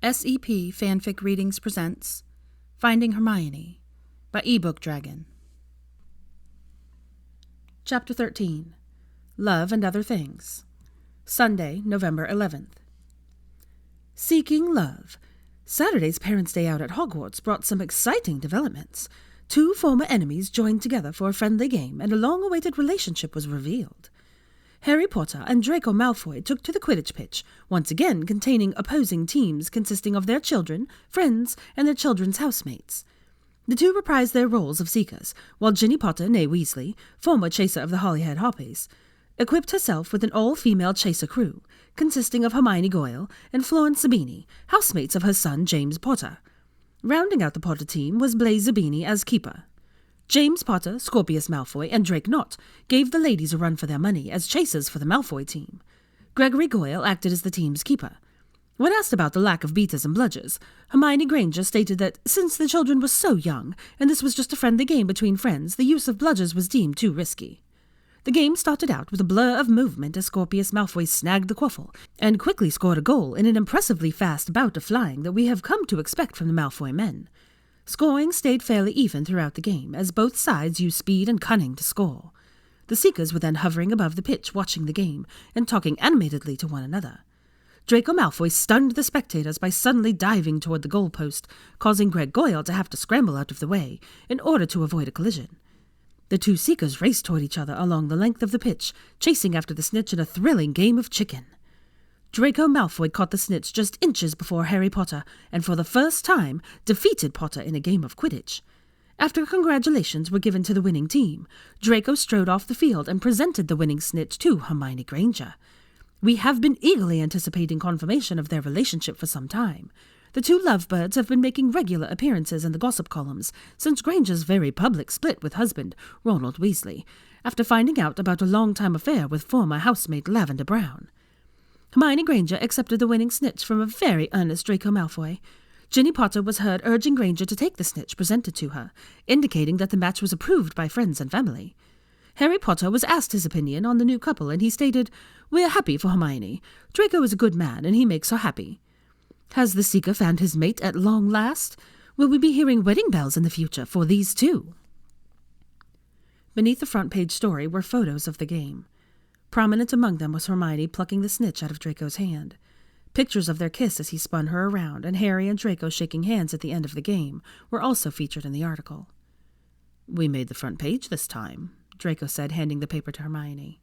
SEP Fanfic Readings presents Finding Hermione by ebookdragon. Chapter 13. Love and Other Things. Sunday, November 11th. Seeking Love. Saturday's Parents' Day out at Hogwarts brought some exciting developments. 2 former enemies joined together for a friendly game, and a long-awaited relationship was revealed. Harry Potter and Draco Malfoy took to the Quidditch pitch, once again containing opposing teams consisting of their children, friends, and their children's housemates. The 2 reprised their roles of seekers, while Ginny Potter, née Weasley, former chaser of the Holyhead Harpies, equipped herself with an all-female chaser crew, consisting of Hermione Goyle and Florence Zabini, housemates of her son James Potter. Rounding out the Potter team was Blaise Zabini as keeper. James Potter, Scorpius Malfoy, and Drake Knott gave the ladies a run for their money as chasers for the Malfoy team. Gregory Goyle acted as the team's keeper. When asked about the lack of beaters and bludgers, Hermione Granger stated that since the children were so young, and this was just a friendly game between friends, the use of bludgers was deemed too risky. The game started out with a blur of movement as Scorpius Malfoy snagged the quaffle, and quickly scored a goal in an impressively fast bout of flying that we have come to expect from the Malfoy men. Scoring stayed fairly even throughout the game, as both sides used speed and cunning to score. The Seekers were then hovering above the pitch watching the game, and talking animatedly to one another. Draco Malfoy stunned the spectators by suddenly diving toward the goalpost, causing Greg Goyle to have to scramble out of the way, in order to avoid a collision. The 2 Seekers raced toward each other along the length of the pitch, chasing after the snitch in a thrilling game of chicken. Draco Malfoy caught the snitch just inches before Harry Potter, and for the first time defeated Potter in a game of Quidditch. After congratulations were given to the winning team, Draco strode off the field and presented the winning snitch to Hermione Granger. We have been eagerly anticipating confirmation of their relationship for some time. The 2 lovebirds have been making regular appearances in the gossip columns since Granger's very public split with husband, Ronald Weasley, after finding out about a long-time affair with former housemate Lavender Brown. Hermione Granger accepted the winning snitch from a very earnest Draco Malfoy. Ginny Potter was heard urging Granger to take the snitch presented to her, indicating that the match was approved by friends and family. Harry Potter was asked his opinion on the new couple, and he stated, "We're happy for Hermione. Draco is a good man, and he makes her happy." Has the Seeker found his mate at long last? Will we be hearing wedding bells in the future for these 2? Beneath the front page story were photos of the game. Prominent among them was Hermione plucking the snitch out of Draco's hand. Pictures of their kiss as he spun her around, and Harry and Draco shaking hands at the end of the game, were also featured in the article. "We made the front page this time," Draco said, handing the paper to Hermione.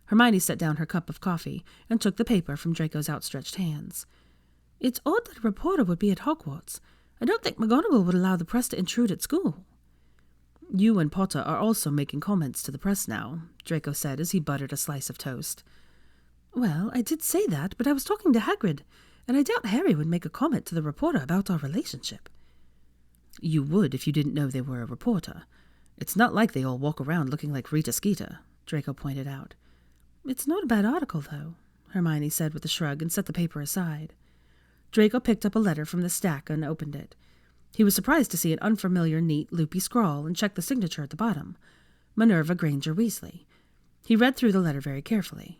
Hermione set down her cup of coffee and took the paper from Draco's outstretched hands. "It's odd that a reporter would be at Hogwarts. I don't think McGonagall would allow the press to intrude at school." "You and Potter are also making comments to the press now," Draco said as he buttered a slice of toast. "Well, I did say that, but I was talking to Hagrid, and I doubt Harry would make a comment to the reporter about our relationship." "You would if you didn't know they were a reporter. It's not like they all walk around looking like Rita Skeeter," Draco pointed out. "It's not a bad article, though," Hermione said with a shrug and set the paper aside. Draco picked up a letter from the stack and opened it. He was surprised to see an unfamiliar, neat, loopy scrawl and checked the signature at the bottom. Minerva Granger Weasley. He read through the letter very carefully.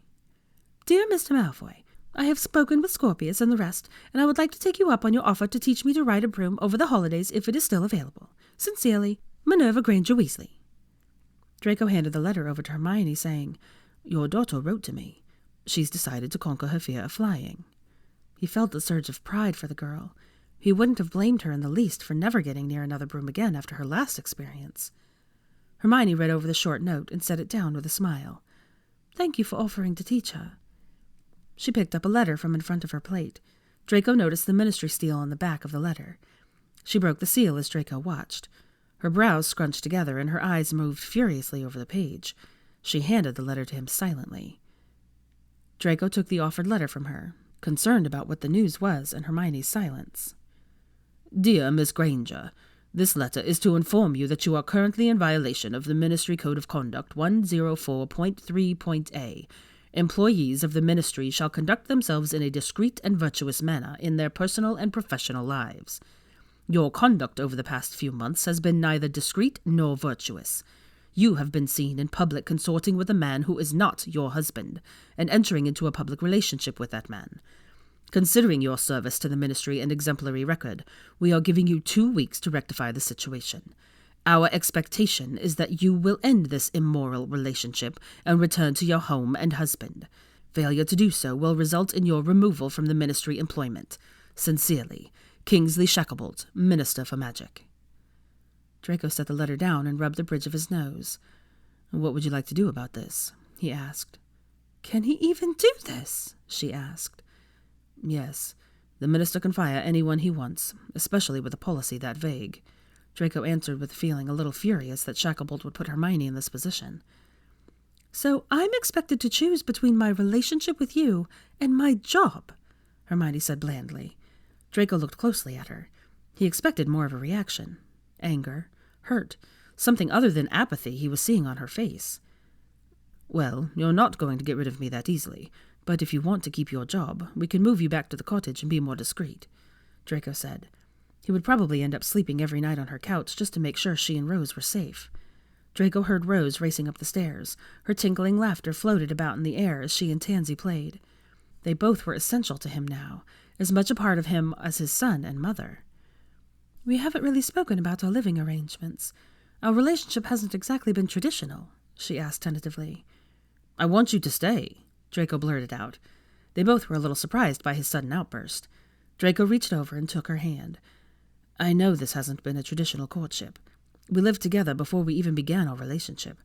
"Dear Mr. Malfoy, I have spoken with Scorpius and the rest, and I would like to take you up on your offer to teach me to ride a broom over the holidays if it is still available. Sincerely, Minerva Granger Weasley." Draco handed the letter over to Hermione, saying, "Your daughter wrote to me. She's decided to conquer her fear of flying." He felt a surge of pride for the girl. He wouldn't have blamed her in the least for never getting near another broom again after her last experience. Hermione read over the short note and set it down with a smile. "Thank you for offering to teach her." She picked up a letter from in front of her plate. Draco noticed the ministry seal on the back of the letter. She broke the seal as Draco watched. Her brows scrunched together and her eyes moved furiously over the page. She handed the letter to him silently. Draco took the offered letter from her, concerned about what the news was and Hermione's silence. "Dear Miss Granger, this letter is to inform you that you are currently in violation of the Ministry Code of Conduct 104.3.A. Employees of the Ministry shall conduct themselves in a discreet and virtuous manner in their personal and professional lives. Your conduct over the past few months has been neither discreet nor virtuous. You have been seen in public consorting with a man who is not your husband, and entering into a public relationship with that man. Considering your service to the ministry and exemplary record, we are giving you 2 weeks to rectify the situation. Our expectation is that you will end this immoral relationship and return to your home and husband. Failure to do so will result in your removal from the ministry employment. Sincerely, Kingsley Shacklebolt, Minister for Magic. Draco set the letter down and rubbed the bridge of his nose. What would you like to do about this? He asked. Can he even do this? She asked. Yes, the minister can fire anyone he wants, especially with a policy that vague. Draco answered with feeling a little furious that Shacklebolt would put Hermione in this position. So I'm expected to choose between my relationship with you and my job, Hermione said blandly. Draco looked closely at her. He expected more of a reaction. Anger, hurt, something other than apathy he was seeing on her face. Well, you're not going to get rid of me that easily, but if you want to keep your job, we can move you back to the cottage and be more discreet, Draco said. He would probably end up sleeping every night on her couch just to make sure she and Rose were safe. Draco heard Rose racing up the stairs. Her tinkling laughter floated about in the air as she and Tansy played. They both were essential to him now, as much a part of him as his son and mother. We haven't really spoken about our living arrangements. Our relationship hasn't exactly been traditional, she asked tentatively. I want you to stay, Draco blurted out. They both were a little surprised by his sudden outburst. Draco reached over and took her hand. I know this hasn't been a traditional courtship. We lived together before we even began our relationship.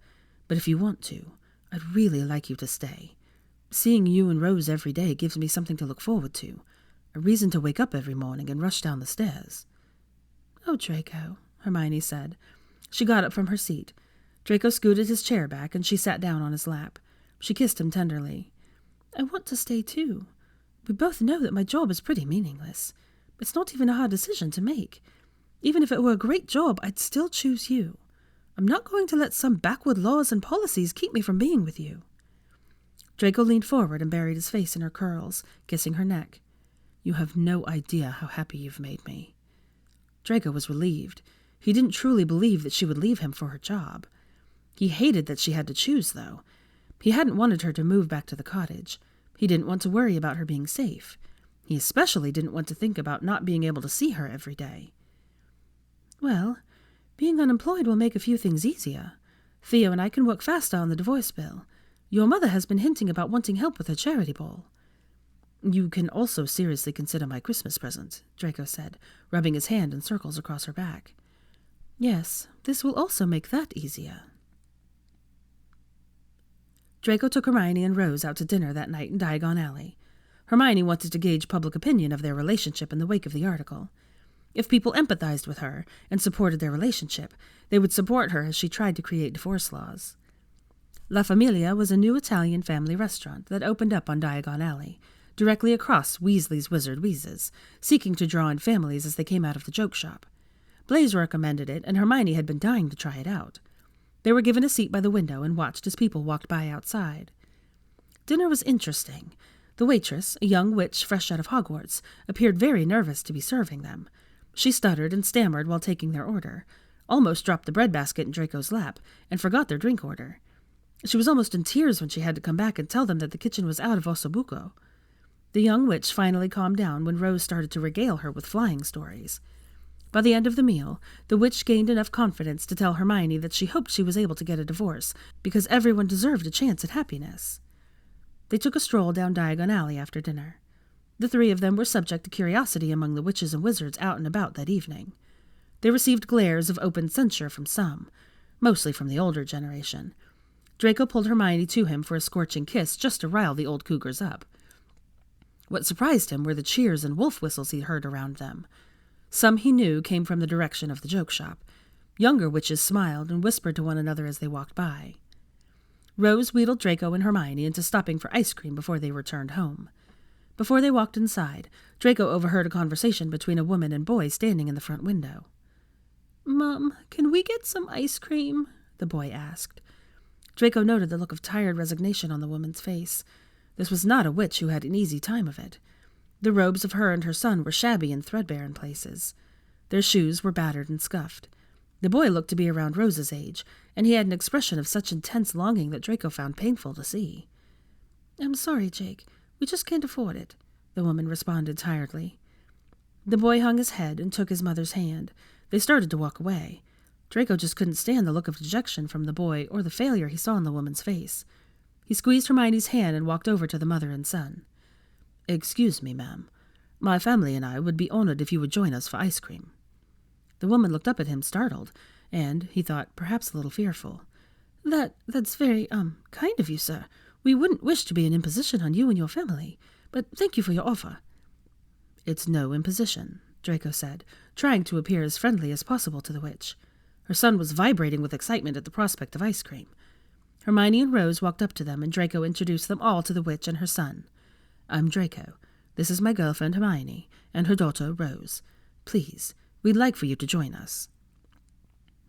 But if you want to, I'd really like you to stay. Seeing you and Rose every day gives me something to look forward to, a reason to wake up every morning and rush down the stairs. Oh, Draco, Hermione said. She got up from her seat. Draco scooted his chair back, and she sat down on his lap. She kissed him tenderly. I want to stay, too. We both know that my job is pretty meaningless. It's not even a hard decision to make. Even if it were a great job, I'd still choose you. I'm not going to let some backward laws and policies keep me from being with you. Draco leaned forward and buried his face in her curls, kissing her neck. You have no idea how happy you've made me. Draco was relieved. He didn't truly believe that she would leave him for her job. He hated that she had to choose, though. He hadn't wanted her to move back to the cottage. He didn't want to worry about her being safe. He especially didn't want to think about not being able to see her every day. Well, being unemployed will make a few things easier. Theo and I can work faster on the divorce bill. Your mother has been hinting about wanting help with her charity ball. You can also seriously consider my Christmas present, Draco said, rubbing his hand in circles across her back. Yes, this will also make that easier. Draco took Hermione and Rose out to dinner that night in Diagon Alley. Hermione wanted to gauge public opinion of their relationship in the wake of the article. If people empathized with her and supported their relationship, they would support her as she tried to create divorce laws. La Familia was a new Italian family restaurant that opened up on Diagon Alley, directly across Weasley's Wizard Wheezes, seeking to draw in families as they came out of the joke shop. Blaise recommended it, and Hermione had been dying to try it out. They were given a seat by the window and watched as people walked by outside. Dinner was interesting. The waitress, a young witch fresh out of Hogwarts, appeared very nervous to be serving them. She stuttered and stammered while taking their order, almost dropped the breadbasket in Draco's lap, and forgot their drink order. She was almost in tears when she had to come back and tell them that the kitchen was out of ossobuco. The young witch finally calmed down when Rose started to regale her with flying stories. By the end of the meal, the witch gained enough confidence to tell Hermione that she hoped she was able to get a divorce, because everyone deserved a chance at happiness. They took a stroll down Diagon Alley after dinner. The three of them were subject to curiosity among the witches and wizards out and about that evening. They received glares of open censure from some, mostly from the older generation. Draco pulled Hermione to him for a scorching kiss just to rile the old cougars up. What surprised him were the cheers and wolf whistles he heard around them. Some he knew came from the direction of the joke shop. Younger witches smiled and whispered to one another as they walked by. Rose wheedled Draco and Hermione into stopping for ice cream before they returned home. Before they walked inside, Draco overheard a conversation between a woman and boy standing in the front window. "Mom, can we get some ice cream?" the boy asked. Draco noted the look of tired resignation on the woman's face. This was not a witch who had an easy time of it. The robes of her and her son were shabby and threadbare in places. Their shoes were battered and scuffed. The boy looked to be around Rose's age, and he had an expression of such intense longing that Draco found painful to see. "I'm sorry, Jake. We just can't afford it. the woman responded tiredly. The boy hung his head and took his mother's hand. They started to walk away. Draco just couldn't stand the look of dejection from the boy or the failure he saw in the woman's face. He squeezed Hermione's hand and walked over to the mother and son. "Excuse me, ma'am. My family and I would be honored if you would join us for ice cream." The woman looked up at him, startled, and, he thought, perhaps a little fearful. That's very, kind of you, sir. We wouldn't wish to be an imposition on you and your family, but thank you for your offer." "It's no imposition," Draco said, trying to appear as friendly as possible to the witch. Her son was vibrating with excitement at the prospect of ice cream. Hermione and Rose walked up to them, and Draco introduced them all to the witch and her son. "I'm Draco. This is my girlfriend Hermione, and her daughter Rose. Please, we'd like for you to join us."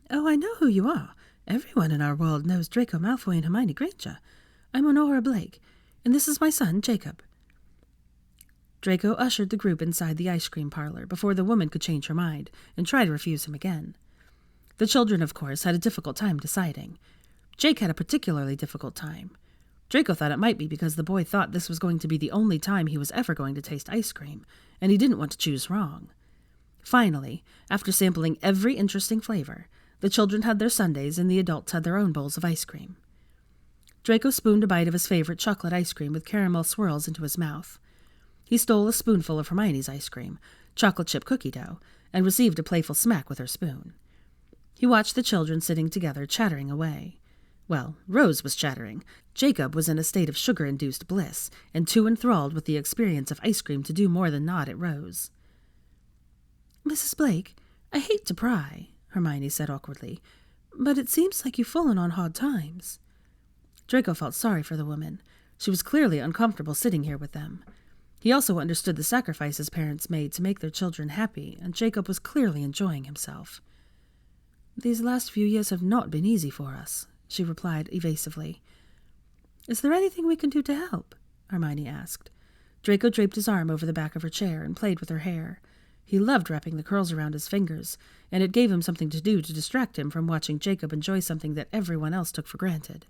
"Oh, I know who you are. Everyone in our world knows Draco Malfoy and Hermione Granger. I'm Honora Blake, and this is my son, Jacob." Draco ushered the group inside the ice cream parlor before the woman could change her mind and try to refuse him again. The children, of course, had a difficult time deciding. Jake had a particularly difficult time. Draco thought it might be because the boy thought this was going to be the only time he was ever going to taste ice cream, and he didn't want to choose wrong. Finally, after sampling every interesting flavor, the children had their sundaes and the adults had their own bowls of ice cream. Draco spooned a bite of his favorite chocolate ice cream with caramel swirls into his mouth. He stole a spoonful of Hermione's ice cream, chocolate chip cookie dough, and received a playful smack with her spoon. He watched the children sitting together, chattering away. Well, Rose was chattering. Jacob was in a state of sugar-induced bliss, and too enthralled with the experience of ice cream to do more than nod at Rose. "Mrs. Blake, I hate to pry," Hermione said awkwardly, "but it seems like you've fallen on hard times." Draco felt sorry for the woman. She was clearly uncomfortable sitting here with them. He also understood the sacrifices parents made to make their children happy, and Jacob was clearly enjoying himself. "These last few years have not been easy for us," she replied evasively. "Is there anything we can do to help?" Hermione asked. Draco draped his arm over the back of her chair and played with her hair. He loved wrapping the curls around his fingers, and it gave him something to do to distract him from watching Jacob enjoy something that everyone else took for granted.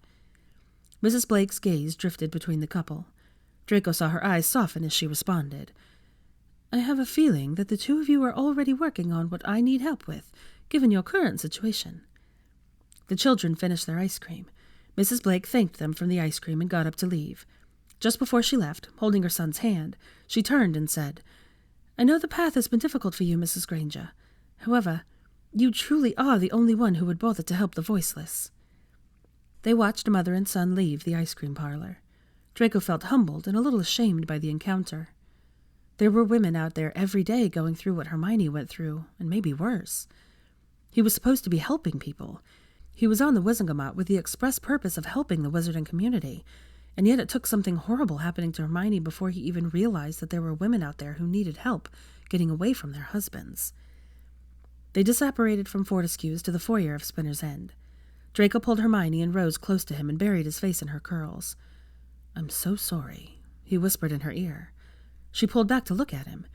Mrs. Blake's gaze drifted between the couple. Draco saw her eyes soften as she responded. "I have a feeling that the two of you are already working on what I need help with, given your current situation." The children finished their ice cream. Mrs. Blake thanked them from the ice cream and got up to leave. Just before she left, holding her son's hand, she turned and said, "I know the path has been difficult for you, Mrs. Granger. However, you truly are the only one who would bother to help the voiceless." They watched mother and son leave the ice cream parlor. Draco felt humbled and a little ashamed by the encounter. There were women out there every day going through what Hermione went through, and maybe worse. He was supposed to be helping people. He was on the Wizengamot with the express purpose of helping the wizarding community, and yet it took something horrible happening to Hermione before he even realized that there were women out there who needed help getting away from their husbands. They disapparated from Fortescue's to the foyer of Spinner's End. Draco pulled Hermione and Rose close to him and buried his face in her curls. "I'm so sorry," he whispered in her ear. She pulled back to look at him.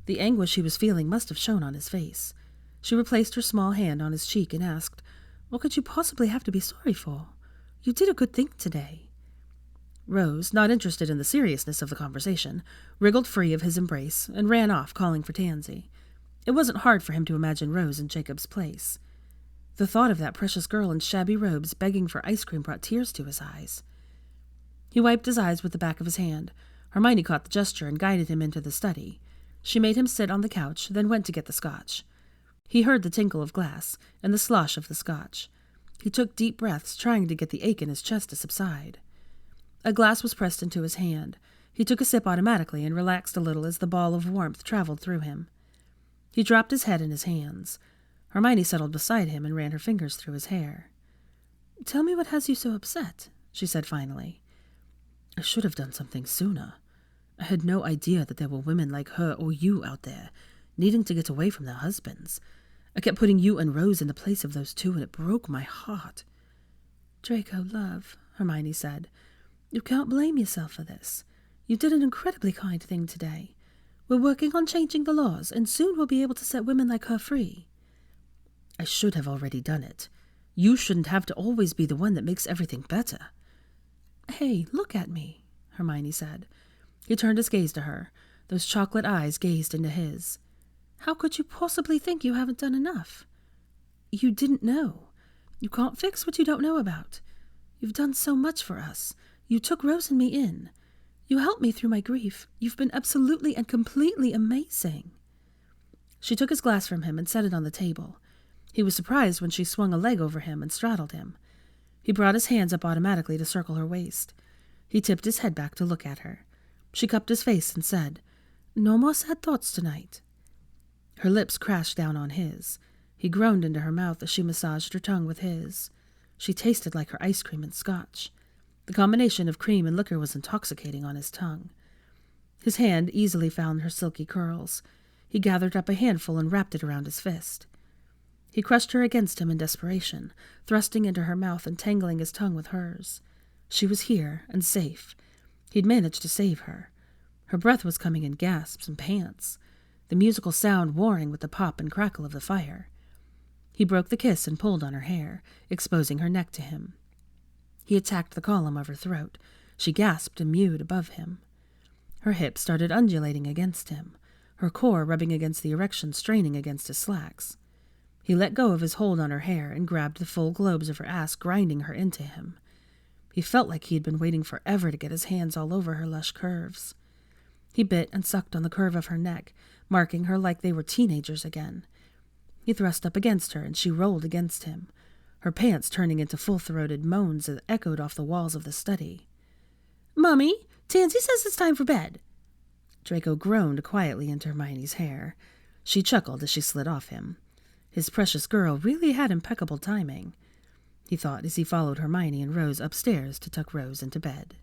The anguish he was feeling must have shown on his face. She replaced her small hand on his cheek and asked, "What could you possibly have to be sorry for? You did a good thing today." Rose, not interested in the seriousness of the conversation, wriggled free of his embrace and ran off, calling for Tansy. It wasn't hard for him to imagine Rose in Jacob's place. The thought of that precious girl in shabby robes begging for ice cream brought tears to his eyes. He wiped his eyes with the back of his hand. Hermione caught the gesture and guided him into the study. She made him sit on the couch, then went to get the scotch. He heard the tinkle of glass and the slosh of the scotch. He took deep breaths, trying to get the ache in his chest to subside. A glass was pressed into his hand. He took a sip automatically and relaxed a little as the ball of warmth traveled through him. He dropped his head in his hands. Hermione settled beside him and ran her fingers through his hair. "Tell me what has you so upset," she said finally. "I should have done something sooner. I had no idea that there were women like her or you out there, needing to get away from their husbands. I kept putting you and Rose in the place of those two, and it broke my heart." "Draco, love," Hermione said, "you can't blame yourself for this. You did an incredibly kind thing today. We're working on changing the laws, and soon we'll be able to set women like her free." "I should have already done it. You shouldn't have to always be the one that makes everything better." "Hey, look at me," Hermione said. He turned his gaze to her. Those chocolate eyes gazed into his. "How could you possibly think you haven't done enough? You didn't know. You can't fix what you don't know about. You've done so much for us. You took Rose and me in. You helped me through my grief. You've been absolutely and completely amazing." She took his glass from him and set it on the table. He was surprised when she swung a leg over him and straddled him. He brought his hands up automatically to circle her waist. He tipped his head back to look at her. She cupped his face and said, "No more sad thoughts tonight." Her lips crashed down on his. He groaned into her mouth as she massaged her tongue with his. She tasted like her ice cream and scotch. The combination of cream and liquor was intoxicating on his tongue. His hand easily found her silky curls. He gathered up a handful and wrapped it around his fist. He crushed her against him in desperation, thrusting into her mouth and tangling his tongue with hers. She was here and safe. He'd managed to save her. Her breath was coming in gasps and pants, the musical sound warring with the pop and crackle of the fire. He broke the kiss and pulled on her hair, exposing her neck to him. He attacked the column of her throat. She gasped and mewed above him. Her hips started undulating against him, her core rubbing against the erection, straining against his slacks. He let go of his hold on her hair and grabbed the full globes of her ass, grinding her into him. He felt like he had been waiting forever to get his hands all over her lush curves. He bit and sucked on the curve of her neck, marking her like they were teenagers again. He thrust up against her, and she rolled against him, her pants turning into full-throated moans that echoed off the walls of the study. "Mummy, Tansy says it's time for bed." Draco groaned quietly into Hermione's hair. She chuckled as she slid off him. His precious girl really had impeccable timing, he thought as he followed Hermione and Rose upstairs to tuck Rose into bed.